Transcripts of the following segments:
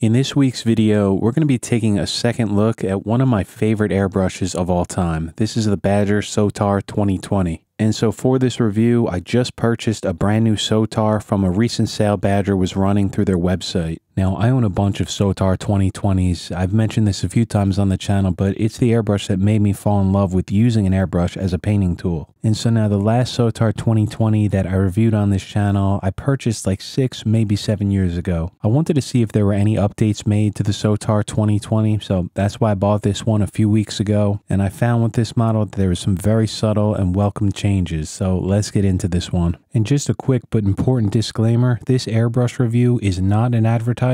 In this week's video, we're going to be taking a second look at one of my favorite airbrushes of all time. This is the Badger SOTAR 2020. And so for this review, I just purchased a brand new SOTAR from a recent sale Badger was running through their website. Now, I own a bunch of SOTAR 2020s. I've mentioned this a few times on the channel, but it's the airbrush that made me fall in love with using an airbrush as a painting tool. And so now the last SOTAR 2020 that I reviewed on this channel, I purchased like 6, maybe 7 years ago. I wanted to see if there were any updates made to the SOTAR 2020, so that's why I bought this one a few weeks ago. And I found with this model that there were some very subtle and welcome changes, so let's get into this one. And just a quick but important disclaimer, this airbrush review is not an advertisement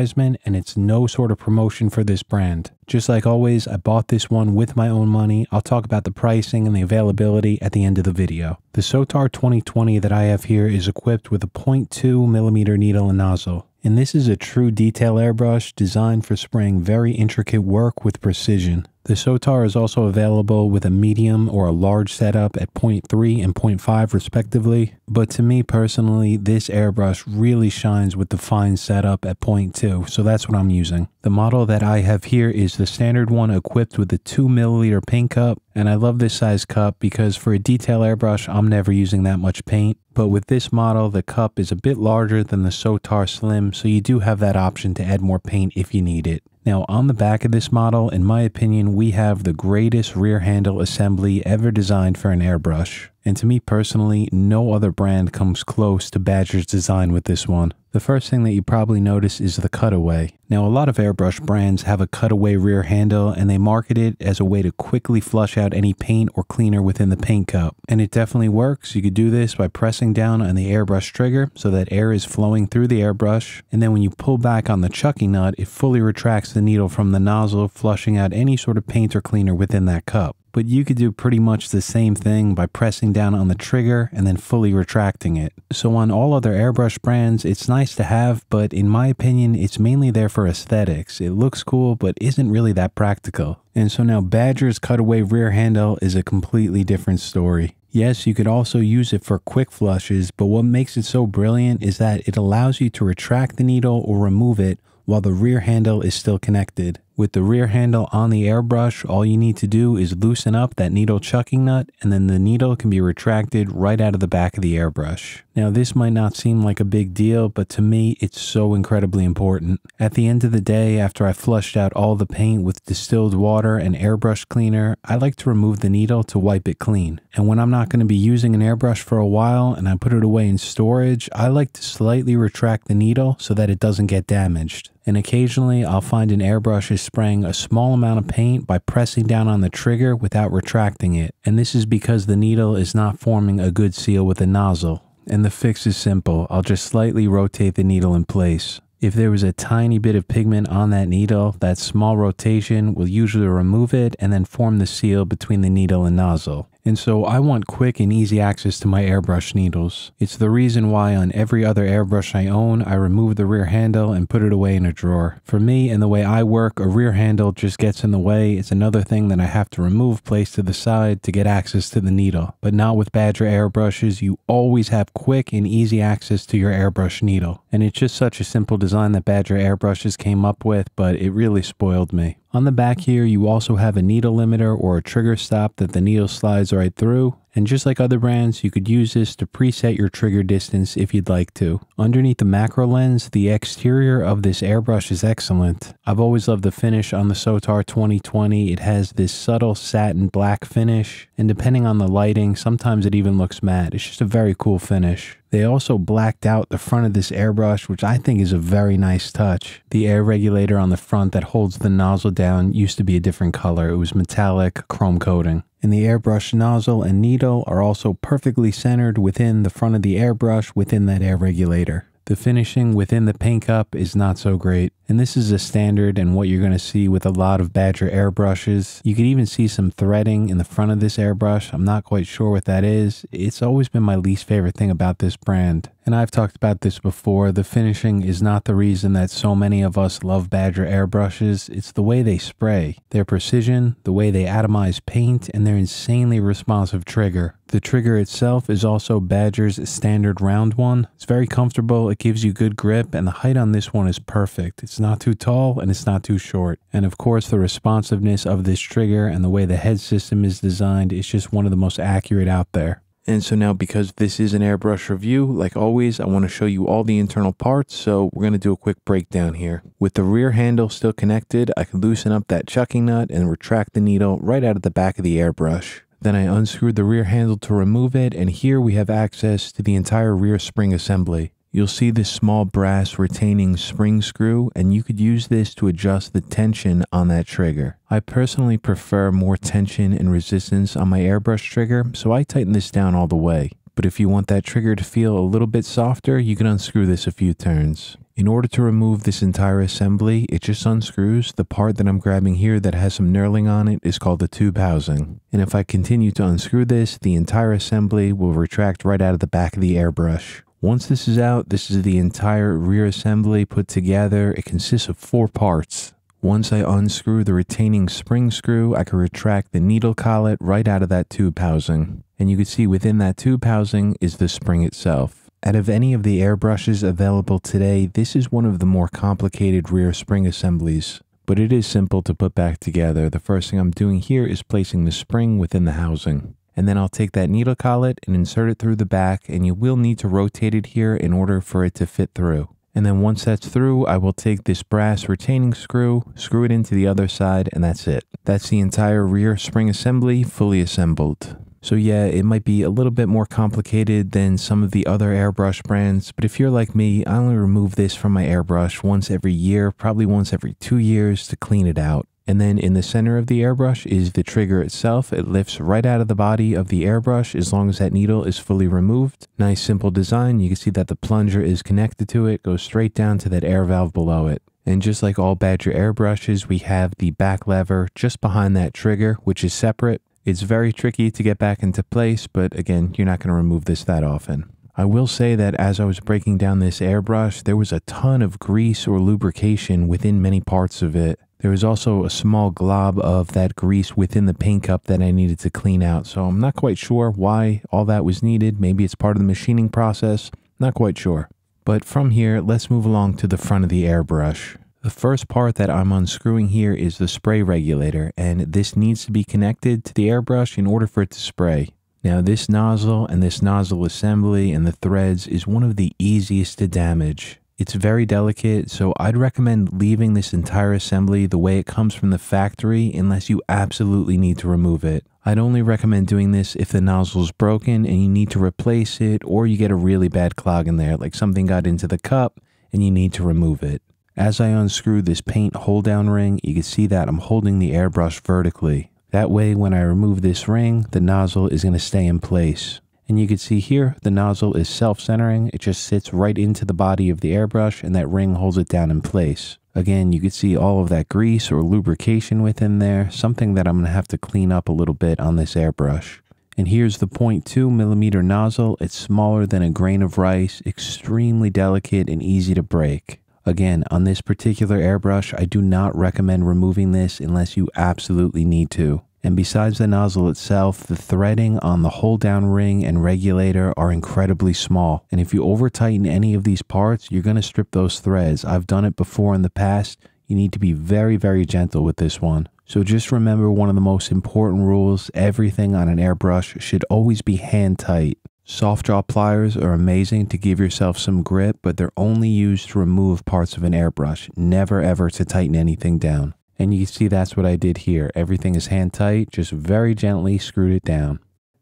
and it's no sort of promotion for this brand. Just like always, I bought this one with my own money. I'll talk about the pricing and the availability at the end of the video. The SOTAR 2020 that I have here is equipped with a 0.2mm needle and nozzle. And this is a true detail airbrush designed for spraying very intricate work with precision. The SOTAR is also available with a medium or a large setup at 0.3 and 0.5 respectively, but to me personally, this airbrush really shines with the fine setup at 0.2, so that's what I'm using. The model that I have here is the standard one equipped with a 2ml paint cup, and I love this size cup because for a detail airbrush, I'm never using that much paint. But with this model, the cup is a bit larger than the SOTAR Slim, so you do have that option to add more paint if you need it. Now, on the back of this model, in my opinion, we have the greatest rear handle assembly ever designed for an airbrush. And to me personally, no other brand comes close to Badger's design with this one. The first thing that you probably notice is the cutaway. Now, a lot of airbrush brands have a cutaway rear handle and they market it as a way to quickly flush out any paint or cleaner within the paint cup. And it definitely works. You could do this by pressing down on the airbrush trigger so that air is flowing through the airbrush. And then when you pull back on the chucking nut, it fully retracts the needle from the nozzle, flushing out any sort of paint or cleaner within that cup. But you could do pretty much the same thing by pressing down on the trigger and then fully retracting it. So on all other airbrush brands, it's nice to have, but in my opinion, it's mainly there for aesthetics. It looks cool, but isn't really that practical. And so now Badger's cutaway rear handle is a completely different story. Yes, you could also use it for quick flushes, but what makes it so brilliant is that it allows you to retract the needle or remove it while the rear handle is still connected. With the rear handle on the airbrush, all you need to do is loosen up that needle chucking nut and then the needle can be retracted right out of the back of the airbrush. Now this might not seem like a big deal, but to me it's so incredibly important. At the end of the day, after I flushed out all the paint with distilled water and airbrush cleaner, I like to remove the needle to wipe it clean. And when I'm not going to be using an airbrush for a while and I put it away in storage, I like to slightly retract the needle so that it doesn't get damaged. And occasionally I'll find an airbrush is spraying a small amount of paint by pressing down on the trigger without retracting it. And this is because the needle is not forming a good seal with the nozzle. And the fix is simple. I'll just slightly rotate the needle in place. If there was a tiny bit of pigment on that needle, that small rotation will usually remove it and then form the seal between the needle and nozzle. And so I want quick and easy access to my airbrush needles. It's the reason why on every other airbrush I own, I remove the rear handle and put it away in a drawer. For me and the way I work, a rear handle just gets in the way. It's another thing that I have to remove, place to the side to get access to the needle. But not with Badger airbrushes, you always have quick and easy access to your airbrush needle. And it's just such a simple design that Badger airbrushes came up with, but it really spoiled me. On the back here, you also have a needle limiter or a trigger stop that the needle slides right through. And just like other brands, you could use this to preset your trigger distance if you'd like to. Underneath the macro lens, the exterior of this airbrush is excellent. I've always loved the finish on the SOTAR 2020. It has this subtle satin black finish, and depending on the lighting, sometimes it even looks matte. It's just a very cool finish. They also blacked out the front of this airbrush, which I think is a very nice touch. The air regulator on the front that holds the nozzle down used to be a different color. It was metallic chrome coating. And the airbrush nozzle and needle are also perfectly centered within the front of the airbrush within that air regulator. The finishing within the paint cup is not so great. And this is a standard and what you're going to see with a lot of Badger airbrushes. You can even see some threading in the front of this airbrush. I'm not quite sure what that is. It's always been my least favorite thing about this brand. And I've talked about this before. The finishing is not the reason that so many of us love Badger airbrushes. It's the way they spray, their precision, the way they atomize paint, and their insanely responsive trigger. The trigger itself is also Badger's standard round one. It's very comfortable, it gives you good grip, and the height on this one is perfect. It's not too tall and it's not too short. And of course, the responsiveness of this trigger and the way the head system is designed is just one of the most accurate out there. And so now, because this is an airbrush review, like always, I want to show you all the internal parts, so we're going to do a quick breakdown here. With the rear handle still connected, I can loosen up that chucking nut and retract the needle right out of the back of the airbrush. Then I unscrewed the rear handle to remove it, and here we have access to the entire rear spring assembly. You'll see this small brass retaining spring screw, and you could use this to adjust the tension on that trigger. I personally prefer more tension and resistance on my airbrush trigger, so I tighten this down all the way. But if you want that trigger to feel a little bit softer, you can unscrew this a few turns. In order to remove this entire assembly, it just unscrews. The part that I'm grabbing here that has some knurling on it is called the tube housing. And if I continue to unscrew this, the entire assembly will retract right out of the back of the airbrush. Once this is out, this is the entire rear assembly put together. It consists of 4 parts. Once I unscrew the retaining spring screw, I can retract the needle collet right out of that tube housing. And you can see within that tube housing is the spring itself. Out of any of the airbrushes available today, this is one of the more complicated rear spring assemblies. But it is simple to put back together. The first thing I'm doing here is placing the spring within the housing. And then I'll take that needle collet and insert it through the back, and you will need to rotate it here in order for it to fit through. And then once that's through, I will take this brass retaining screw, screw it into the other side, and that's it. That's the entire rear spring assembly fully assembled. So yeah, it might be a little bit more complicated than some of the other airbrush brands, but if you're like me, I only remove this from my airbrush once every year, probably once every 2 years to clean it out. And then in the center of the airbrush is the trigger itself. It lifts right out of the body of the airbrush as long as that needle is fully removed. Nice simple design. You can see that the plunger is connected to it, goes straight down to that air valve below it. And just like all Badger airbrushes, we have the back lever just behind that trigger, which is separate. It's very tricky to get back into place, but again, you're not going to remove this that often. I will say that as I was breaking down this airbrush, there was a ton of grease or lubrication within many parts of it. There was also a small glob of that grease within the paint cup that I needed to clean out, so I'm not quite sure why all that was needed. Maybe it's part of the machining process, not quite sure. But from here, let's move along to the front of the airbrush. The first part that I'm unscrewing here is the spray regulator, and this needs to be connected to the airbrush in order for it to spray. Now this nozzle and this nozzle assembly and the threads is one of the easiest to damage. It's very delicate, so I'd recommend leaving this entire assembly the way it comes from the factory unless you absolutely need to remove it. I'd only recommend doing this if the nozzle's broken and you need to replace it, or you get a really bad clog in there, like something got into the cup and you need to remove it. As I unscrew this paint hold down ring, you can see that I'm holding the airbrush vertically. That way, when I remove this ring, the nozzle is going to stay in place. And you can see here, the nozzle is self-centering. It just sits right into the body of the airbrush and that ring holds it down in place. Again, you can see all of that grease or lubrication within there, something that I'm going to have to clean up a little bit on this airbrush. And here's the 0.2mm nozzle. It's smaller than a grain of rice, extremely delicate and easy to break. Again, on this particular airbrush, I do not recommend removing this unless you absolutely need to. And besides the nozzle itself, the threading on the hold down ring and regulator are incredibly small. And if you over tighten any of these parts, you're going to strip those threads. I've done it before in the past. You need to be very, very gentle with this one. So just remember, one of the most important rules, everything on an airbrush should always be hand tight. Soft jaw pliers are amazing to give yourself some grip, but they're only used to remove parts of an airbrush, never ever to tighten anything down. And you can see that's what I did here. Everything is hand tight, just very gently screwed it down.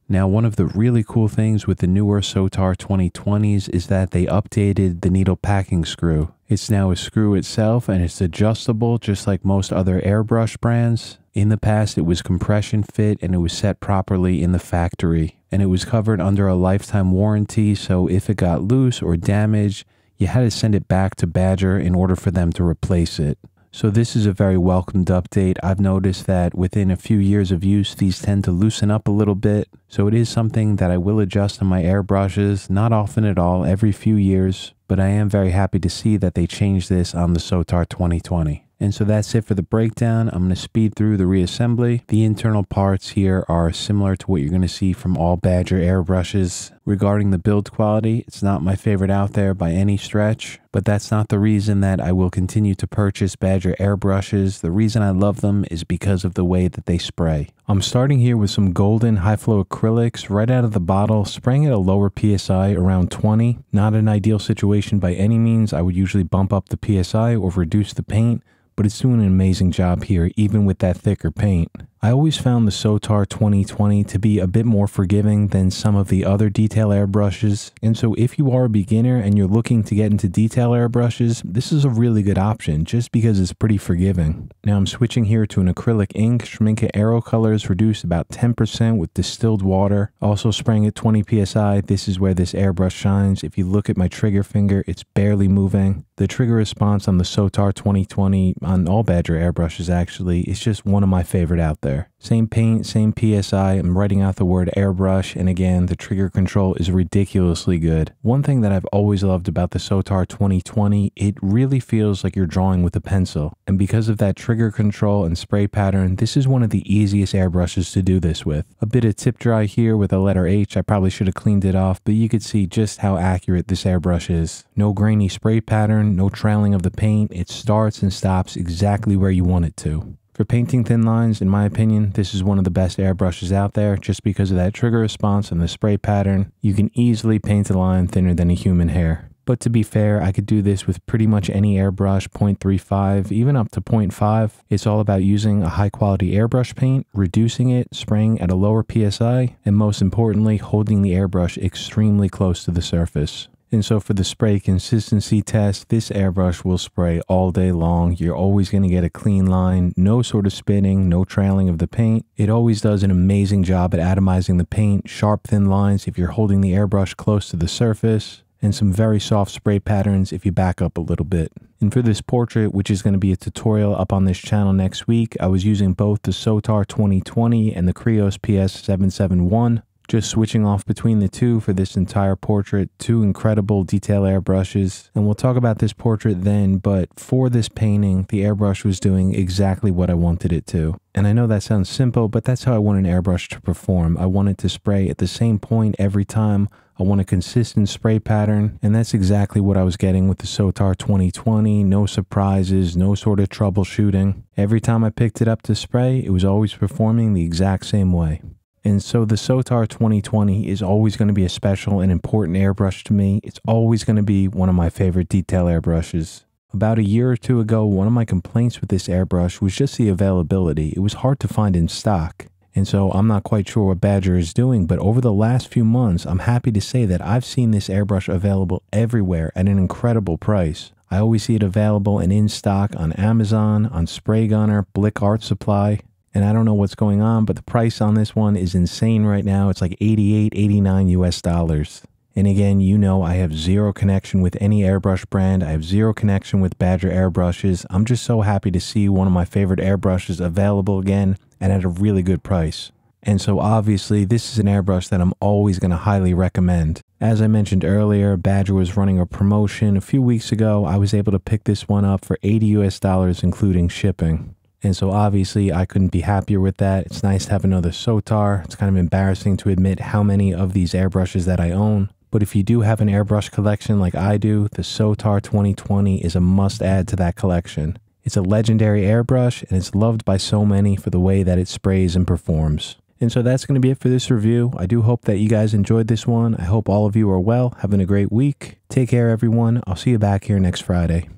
Now, one of the really cool things with the newer SOTAR 2020s is that they updated the needle packing screw. It's now a screw itself and it's adjustable just like most other airbrush brands. In the past, it was compression fit and it was set properly in the factory. And it was covered under a lifetime warranty, so if it got loose or damaged, you had to send it back to Badger in order for them to replace it. So this is a very welcomed update. I've noticed that within a few years of use, these tend to loosen up a little bit. So it is something that I will adjust on my airbrushes, not often at all, every few years. But I am very happy to see that they changed this on the SOTAR 2020. And so that's it for the breakdown. I'm going to speed through the reassembly. The internal parts here are similar to what you're going to see from all Badger airbrushes. Regarding the build quality, it's not my favorite out there by any stretch, but that's not the reason that I will continue to purchase Badger airbrushes. The reason I love them is because of the way that they spray. I'm starting here with some golden high flow acrylics right out of the bottle, spraying at a lower PSI around 20. Not an ideal situation by any means. I would usually bump up the PSI or reduce the paint, but it's doing an amazing job here, even with that thicker paint. I always found the SOTAR 2020 to be a bit more forgiving than some of the other detail airbrushes, and so if you are a beginner and you're looking to get into detail airbrushes, this is a really good option just because it's pretty forgiving. Now I'm switching here to an acrylic ink. Schmincke Aero colors reduced about 10% with distilled water. Also spraying at 20 psi. This is where this airbrush shines. If you look at my trigger finger, it's barely moving. The trigger response on the SOTAR 2020, on all Badger airbrushes actually, is just one of my favorite out there. Same paint, same PSI, I'm writing out the word airbrush, and again, the trigger control is ridiculously good. One thing that I've always loved about the SOTAR 2020, it really feels like you're drawing with a pencil, and because of that trigger control and spray pattern, this is one of the easiest airbrushes to do this with. A bit of tip dry here with a letter H, I probably should have cleaned it off, but you could see just how accurate this airbrush is. No grainy spray pattern, no trailing of the paint, it starts and stops exactly where you want it to. For painting thin lines, in my opinion, this is one of the best airbrushes out there just because of that trigger response and the spray pattern. You can easily paint a line thinner than a human hair. But to be fair, I could do this with pretty much any airbrush, 0.35, even up to 0.5. It's all about using a high quality airbrush paint, reducing it, spraying at a lower PSI, and most importantly, holding the airbrush extremely close to the surface. And so for the spray consistency test, this airbrush will spray all day long. You're always going to get a clean line, no sort of spinning, no trailing of the paint. It always does an amazing job at atomizing the paint, sharp thin lines if you're holding the airbrush close to the surface, and some very soft spray patterns if you back up a little bit. And for this portrait, which is going to be a tutorial up on this channel next week, I was using both the SOTAR 2020 and the Krios PS771. Just switching off between the two for this entire portrait, two incredible detail airbrushes. And we'll talk about this portrait then, but for this painting, the airbrush was doing exactly what I wanted it to. And I know that sounds simple, but that's how I want an airbrush to perform. I want it to spray at the same point every time. I want a consistent spray pattern, and that's exactly what I was getting with the SOTAR 2020. No surprises, no sort of troubleshooting. Every time I picked it up to spray, it was always performing the exact same way. And so the SOTAR 2020 is always going to be a special and important airbrush to me. It's always going to be one of my favorite detail airbrushes. About a year or two ago, one of my complaints with this airbrush was just the availability. It was hard to find in stock. And so I'm not quite sure what Badger is doing, but over the last few months, I'm happy to say that I've seen this airbrush available everywhere at an incredible price. I always see it available and in stock on Amazon, on Spray Gunner, Blick Art Supply. And I don't know what's going on, but the price on this one is insane right now. It's like $88, $89 US. And again, you know I have zero connection with any airbrush brand. I have zero connection with Badger airbrushes. I'm just so happy to see one of my favorite airbrushes available again and at a really good price. And so obviously this is an airbrush that I'm always going to highly recommend. As I mentioned earlier, Badger was running a promotion a few weeks ago. I was able to pick this one up for $80 US including shipping. And so obviously I couldn't be happier with that. It's nice to have another SOTAR. It's kind of embarrassing to admit how many of these airbrushes that I own. But if you do have an airbrush collection like I do, the SOTAR 2020 is a must add to that collection. It's a legendary airbrush and it's loved by so many for the way that it sprays and performs. And so that's going to be it for this review. I do hope that you guys enjoyed this one. I hope all of you are well, having a great week. Take care everyone. I'll see you back here next Friday.